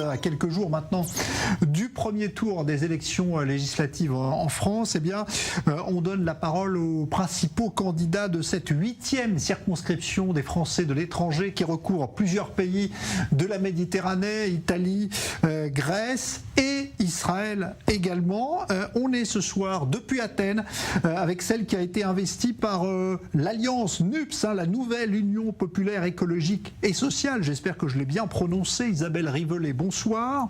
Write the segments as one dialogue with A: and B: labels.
A: À quelques jours maintenant du premier tour des élections législatives en France, on donne la parole aux principaux candidats de cette 8e circonscription des Français de l'étranger qui recouvre plusieurs pays de la Méditerranée, Italie, Grèce et Israël également. On est ce soir depuis Athènes avec celle qui a été investie par l'Alliance NUPS, la nouvelle Union populaire écologique et sociale. J'espère que je l'ai bien prononcé. Isabelle Rivelet, bonsoir.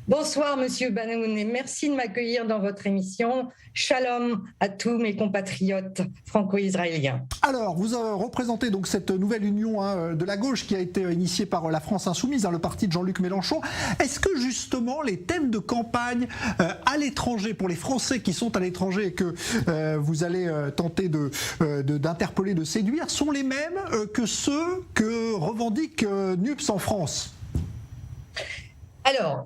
B: Bonsoir Monsieur Banoun et merci de m'accueillir dans votre émission. Shalom à tous mes compatriotes franco-israéliens.
A: Alors, vous représentez donc cette nouvelle union de la gauche qui a été initiée par la France Insoumise, le parti de Jean-Luc Mélenchon. Est-ce que justement les thèmes de campagne à l'étranger, pour les Français qui sont à l'étranger et que vous allez tenter d'interpeller, de séduire, sont les mêmes que ceux que revendique NUPS en France ?
B: Alors,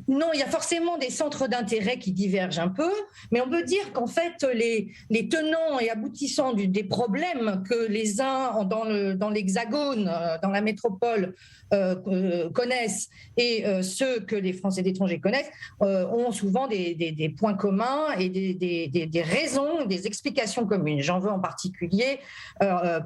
B: non, il y a forcément des centres d'intérêt qui divergent un peu, mais on peut dire qu'en fait, les tenants et aboutissants des problèmes que les uns dans l'Hexagone, dans la métropole, connaissent et ceux que les Français d'étrangers connaissent ont souvent des points communs et des raisons, des explications communes. J'en veux en particulier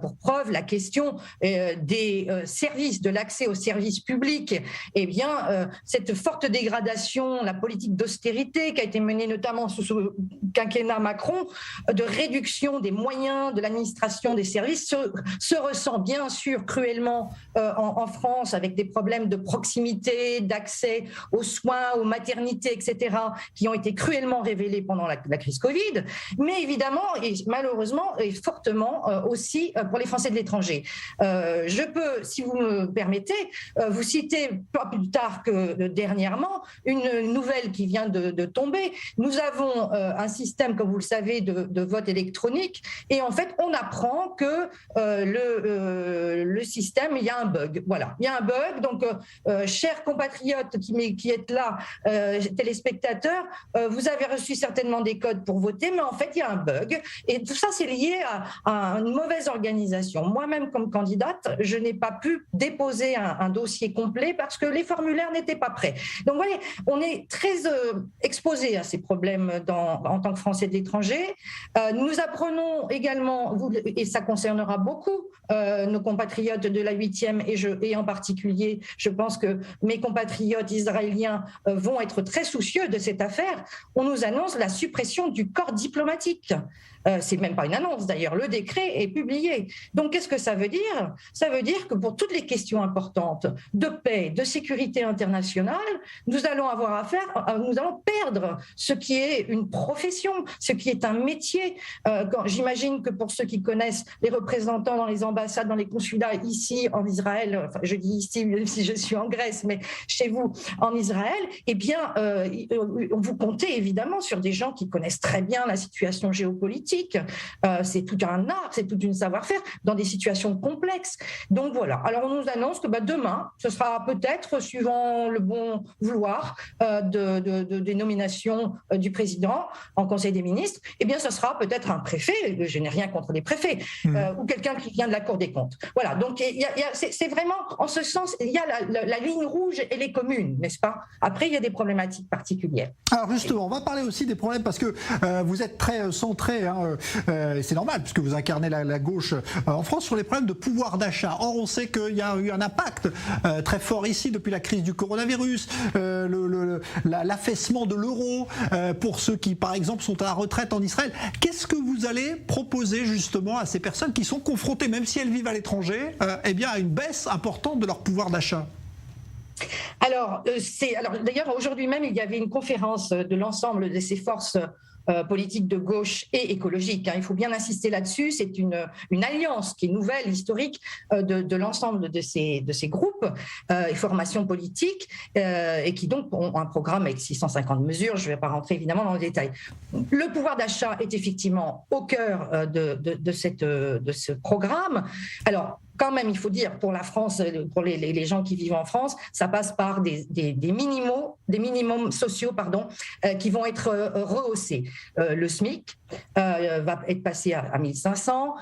B: pour preuve la question des services, de l'accès aux services publics. Eh bien, cette forte dégradation, la politique d'austérité qui a été menée notamment sous le quinquennat Macron, de réduction des moyens de l'administration des services, se ressent bien sûr cruellement en France avec des problèmes de proximité, d'accès aux soins, aux maternités, etc., qui ont été cruellement révélés pendant la crise Covid, mais évidemment et malheureusement et fortement aussi pour les Français de l'étranger. Je peux, si vous me permettez, vous citer pas plus tard que dernièrement une nouvelle qui vient de tomber. Nous avons un système, comme vous le savez, de vote électronique et en fait on apprend que le système, il y a un bug. Voilà, il y a un bug. Donc chers compatriotes qui êtes là, téléspectateurs, vous avez reçu certainement des codes pour voter, mais en fait il y a un bug et tout ça c'est lié à une mauvaise organisation. Moi-même comme candidate, je n'ai pas pu déposer un dossier complet parce que les formulaires n'étaient pas prêts. Donc vous voyez, on est très exposé à ces problèmes en tant que Français de l'étranger. Nous apprenons également, et ça concernera beaucoup nos compatriotes de la 8e et en particulier, je pense que mes compatriotes israéliens vont être très soucieux de cette affaire. On nous annonce la suppression du corps diplomatique. C'est même pas une annonce d'ailleurs, le décret est publié. Donc qu'est-ce que ça veut dire ? Ça veut dire que pour toutes les questions importantes de paix, de sécurité internationale, nous allons perdre ce qui est une profession, ce qui est un métier. J'imagine que pour ceux qui connaissent les représentants dans les ambassades, dans les consulats ici en Israël, enfin je dis ici même si je suis en Grèce, mais chez vous en Israël, eh bien vous comptez évidemment sur des gens qui connaissent très bien la situation géopolitique. C'est tout un art, c'est tout un savoir-faire dans des situations complexes. Donc voilà. Alors on nous annonce que demain, ce sera peut-être, suivant le bon vouloir des nominations du président en Conseil des ministres, eh bien ce sera peut-être un préfet, je n'ai rien contre les préfets, ou quelqu'un qui vient de la Cour des comptes. Voilà. Donc c'est vraiment, en ce sens, il y a la ligne rouge et les communes, n'est-ce pas ? Après, il y a des problématiques particulières.
A: Alors justement, on va parler aussi des problèmes parce que vous êtes très centré, c'est normal puisque vous incarnez la gauche en France, sur les problèmes de pouvoir d'achat. Or, on sait qu'il y a eu un impact très fort ici depuis la crise du coronavirus, l'affaissement de l'euro pour ceux qui, par exemple, sont à la retraite en Israël. Qu'est-ce que vous allez proposer justement à ces personnes qui sont confrontées, même si elles vivent à l'étranger, à une baisse importante de leur pouvoir d'achat ?
B: Alors d'ailleurs, aujourd'hui même, il y avait une conférence de l'ensemble de ces forces politique de gauche et écologique. Il faut bien insister là-dessus. C'est une alliance qui est nouvelle, historique, de l'ensemble de ces groupes et formations politiques et qui donc ont un programme avec 650 mesures. Je ne vais pas rentrer évidemment dans le détail. Le pouvoir d'achat est effectivement au cœur de ce programme. Alors, quand même, il faut dire, pour la France, pour les gens qui vivent en France, ça passe par des minimums sociaux, qui vont être rehaussés. Le SMIC va être passé à 1500.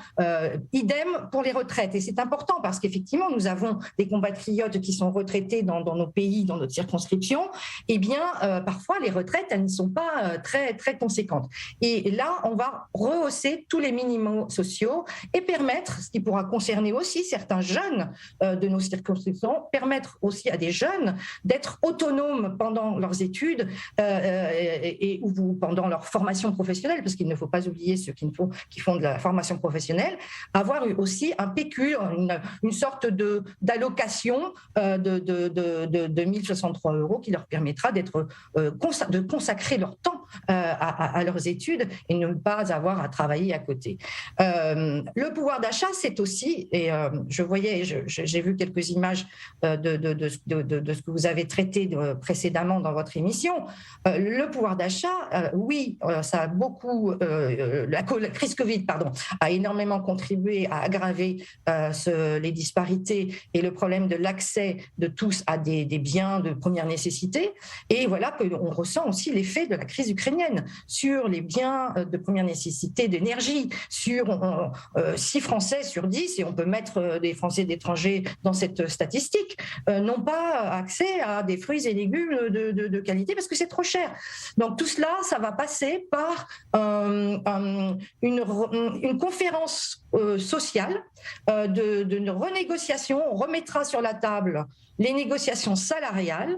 B: Idem pour les retraites. Et c'est important parce qu'effectivement, nous avons des compatriotes qui sont retraités dans nos pays, dans notre circonscription. Eh bien, parfois, les retraites, elles ne sont pas très, très conséquentes. Et là, on va rehausser tous les minimums sociaux et permettre, ce qui pourra concerner aussi certains jeunes de nos circonscriptions, permettre aussi à des jeunes d'être autonomes pendant leurs études ou pendant leur formation professionnelle, parce qu'il ne faut pas oublier ceux qui font de la formation professionnelle, avoir aussi un PQ, une sorte d'allocation de 1063 € qui leur permettra de consacrer leur temps à leurs études et ne pas avoir à travailler à côté. Le pouvoir d'achat, c'est aussi, et j'ai vu quelques images de ce que vous avez traité précédemment dans votre émission. Le pouvoir d'achat, oui, ça a beaucoup, la crise Covid, a énormément contribué à aggraver les disparités et le problème de l'accès de tous à des biens de première nécessité. Et voilà qu'on ressent aussi l'effet de la crise ukrainienne sur les biens de première nécessité d'énergie, sur 6 Français sur 10, et on peut mettre des Français d'étrangers dans cette statistique, n'ont pas accès à des fruits et légumes de qualité parce que c'est trop cher. Donc tout cela, ça va passer par une conférence sociale de renégociation. On remettra sur la table les négociations salariales.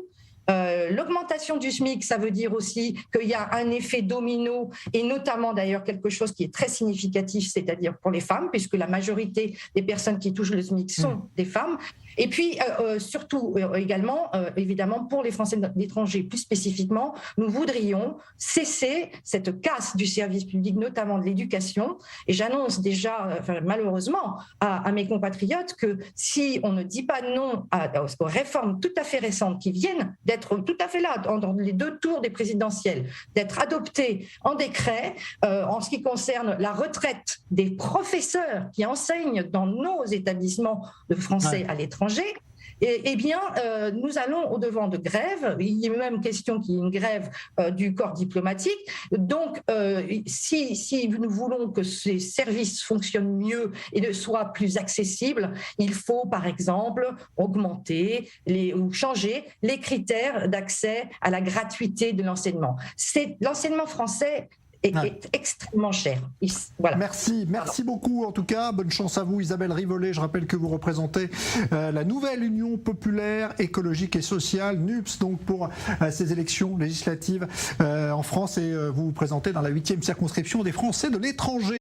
B: L'augmentation du SMIC, ça veut dire aussi qu'il y a un effet domino, et notamment d'ailleurs quelque chose qui est très significatif, c'est-à-dire pour les femmes, puisque la majorité des personnes qui touchent le SMIC sont des femmes. Et puis surtout également, évidemment, pour les Français d'étrangers plus spécifiquement, nous voudrions cesser cette casse du service public, notamment de l'éducation. Et j'annonce déjà, malheureusement, à mes compatriotes que si on ne dit pas non aux réformes tout à fait récentes qui viennent d'être tout à fait là, dans les 2 tours des présidentielles, d'être adoptées en décret en ce qui concerne la retraite des professeurs qui enseignent dans nos établissements de français à l'étranger, eh bien, nous allons au-devant de grèves. Il y a même question qu'il y ait une grève du corps diplomatique. Donc, si nous voulons que ces services fonctionnent mieux et soient plus accessibles, il faut, par exemple, augmenter ou changer les critères d'accès à la gratuité de l'enseignement. L'enseignement français est extrêmement cher. Voilà.
A: Merci beaucoup en tout cas. Bonne chance à vous, Isabelle Rivollet. Je rappelle que vous représentez la nouvelle Union populaire écologique et sociale, NUPS, donc pour ces élections législatives en France, et vous vous présentez dans la 8e circonscription des Français de l'étranger.